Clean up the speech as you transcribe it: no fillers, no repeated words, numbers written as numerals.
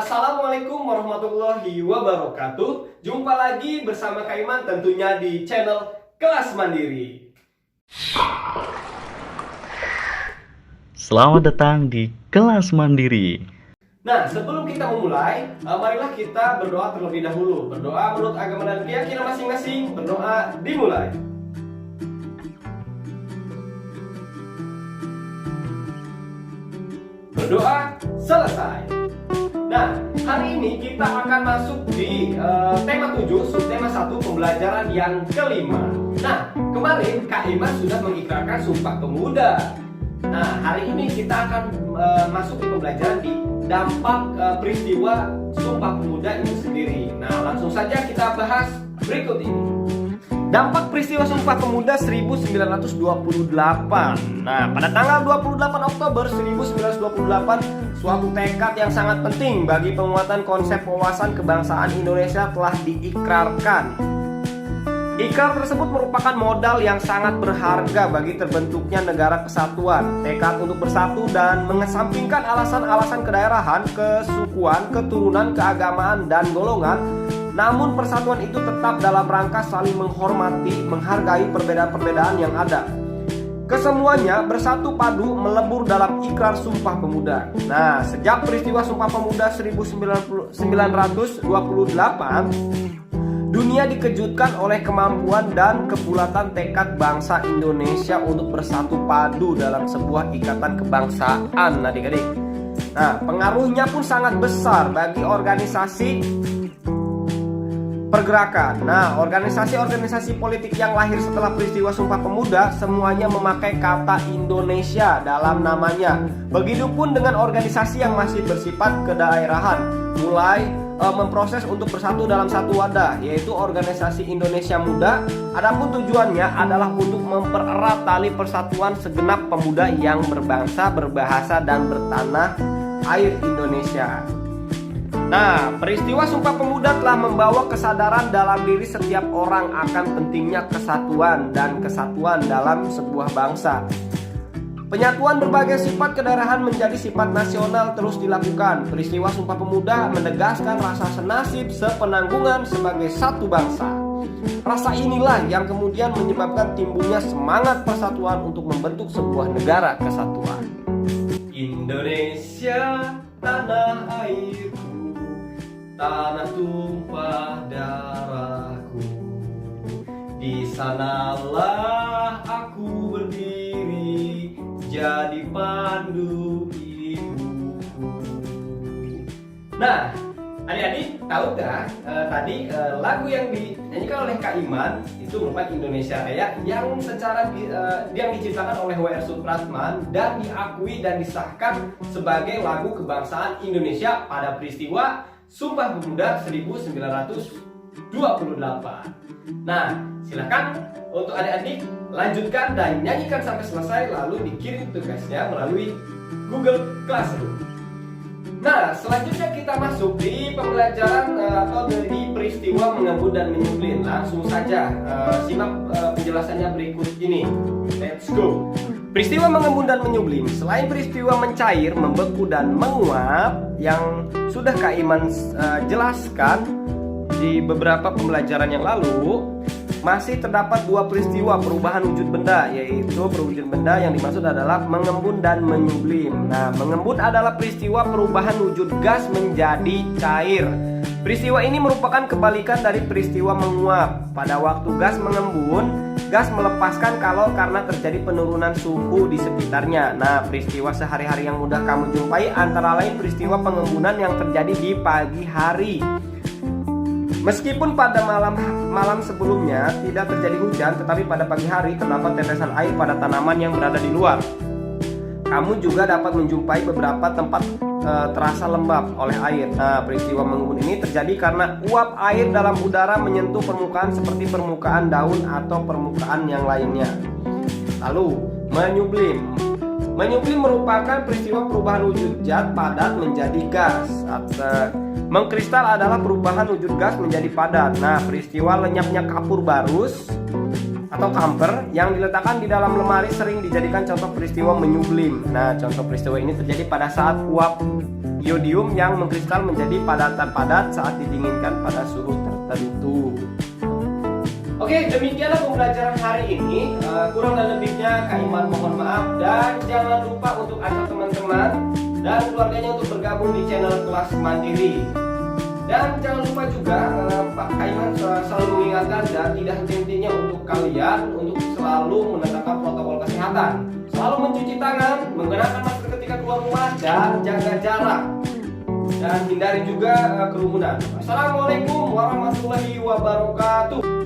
Assalamualaikum warahmatullahi wabarakatuh. Jumpa lagi bersama Kak Iman tentunya di channel Kelas Mandiri. Selamat datang di Kelas Mandiri. Nah, sebelum kita memulai, marilah kita berdoa terlebih dahulu. Berdoa menurut agama dan keyakinan masing-masing. Berdoa dimulai. Berdoa selesai. Nah, hari ini kita akan masuk di tema 7, subtema 1, pembelajaran yang kelima. Nah, kemarin Kak Iman sudah mengikrarkan Sumpah Pemuda. Nah, hari ini kita akan masuk di pembelajaran di dampak peristiwa Sumpah Pemuda itu sendiri. Nah, langsung saja kita bahas berikut ini. Dampak peristiwa Sumpah Pemuda 1928. Nah, pada tanggal 28 Oktober 1928, suatu tekad yang sangat penting bagi penguatan konsep wawasan kebangsaan Indonesia telah diikrarkan. Ikrar tersebut merupakan modal yang sangat berharga bagi terbentuknya negara kesatuan. Tekad untuk bersatu dan mengesampingkan alasan-alasan kedaerahan, kesukuan, keturunan, keagamaan, dan golongan. Namun persatuan itu tetap dalam rangka saling menghormati, menghargai perbedaan-perbedaan yang ada. Kesemuanya bersatu padu melebur dalam ikrar Sumpah Pemuda. Nah, sejak peristiwa Sumpah Pemuda 1928, dunia dikejutkan oleh kemampuan dan kebulatan tekad bangsa Indonesia untuk bersatu padu dalam sebuah ikatan kebangsaan, adik-adik. Nah, pengaruhnya pun sangat besar bagi organisasi pergerakan. Nah, organisasi-organisasi politik yang lahir setelah peristiwa Sumpah Pemuda semuanya memakai kata Indonesia dalam namanya. Begitupun dengan organisasi yang masih bersifat kedaerahan, mulai memproses untuk bersatu dalam satu wadah, yaitu organisasi Indonesia Muda. Adapun tujuannya adalah untuk mempererat tali persatuan segenap pemuda yang berbangsa, berbahasa, dan bertanah air Indonesia. Nah, peristiwa Sumpah Pemuda telah membawa kesadaran dalam diri setiap orang akan pentingnya kesatuan dan kesatuan dalam sebuah bangsa. Penyatuan berbagai sifat kedaerahan menjadi sifat nasional terus dilakukan. Peristiwa Sumpah Pemuda menegaskan rasa senasib sepenanggungan sebagai satu bangsa. Rasa inilah yang kemudian menyebabkan timbulnya semangat persatuan untuk membentuk sebuah negara kesatuan. Indonesia, tanah airku, tanah tumpah darahku, di sanalah aku berdiri, jadi pandu ibuku. Nah, adik-adik tahu gak tadi lagu yang dinyanyikan oleh Kak Iman itu merupakan Indonesia Raya yang secara yang diciptakan oleh W.R. Supratman dan diakui dan disahkan sebagai lagu kebangsaan Indonesia pada peristiwa Sumpah Pemuda 1928. Nah, silakan untuk adik-adik lanjutkan dan nyanyikan sampai selesai, lalu dikirim tugasnya melalui Google Classroom. Nah, selanjutnya kita masuk di pembelajaran atau di peristiwa Mengembun dan Menyublin. Langsung saja simak penjelasannya berikut ini. Let's go. Peristiwa Mengembun dan Menyublin, selain peristiwa mencair, membeku, dan menguap yang sudah Kak Iman jelaskan di beberapa pembelajaran yang lalu, masih terdapat dua peristiwa perubahan wujud benda, yaitu perwujudan benda yang dimaksud adalah mengembun dan menyublim. Nah, mengembun adalah peristiwa perubahan wujud gas menjadi cair. Peristiwa ini merupakan kebalikan dari peristiwa menguap. Pada waktu gas mengembun, gas melepaskan kalau karena terjadi penurunan suhu di sekitarnya. Nah, peristiwa sehari-hari yang mudah kamu jumpai antara lain peristiwa pengembunan yang terjadi di pagi hari. Meskipun pada malam sebelumnya tidak terjadi hujan, tetapi pada pagi hari terdapat tetesan air pada tanaman yang berada di luar. Kamu juga dapat menjumpai beberapa tempat terasa lembab oleh air. Nah, peristiwa mengembun ini terjadi karena uap air dalam udara menyentuh permukaan seperti permukaan daun atau permukaan yang lainnya. Lalu, menyublim. Menyublim merupakan peristiwa perubahan wujud zat padat menjadi gas. Mengkristal adalah perubahan wujud gas menjadi padat. Nah, peristiwa lenyapnya kapur barus atau kamper yang diletakkan di dalam lemari sering dijadikan contoh peristiwa menyublim. Nah, contoh peristiwa ini terjadi pada saat uap iodium yang mengkristal menjadi padatan padat saat didinginkan pada suhu tertentu. Oke, demikianlah pembelajaran hari ini. Kurang dan lebihnya Kak Iman mohon maaf, dan jangan lupa untuk ajak teman-teman dan keluarganya untuk bergabung di channel Kelas Mandiri. Dan jangan lupa juga Pak Kak Iman selalu mengingatkan dan tidak henti-hentinya untuk kalian untuk selalu menetapkan protokol kesehatan, selalu mencuci tangan, menggunakan masker ketika keluar rumah, dan jaga jarak, dan hindari juga kerumunan. Assalamualaikum warahmatullahi wabarakatuh.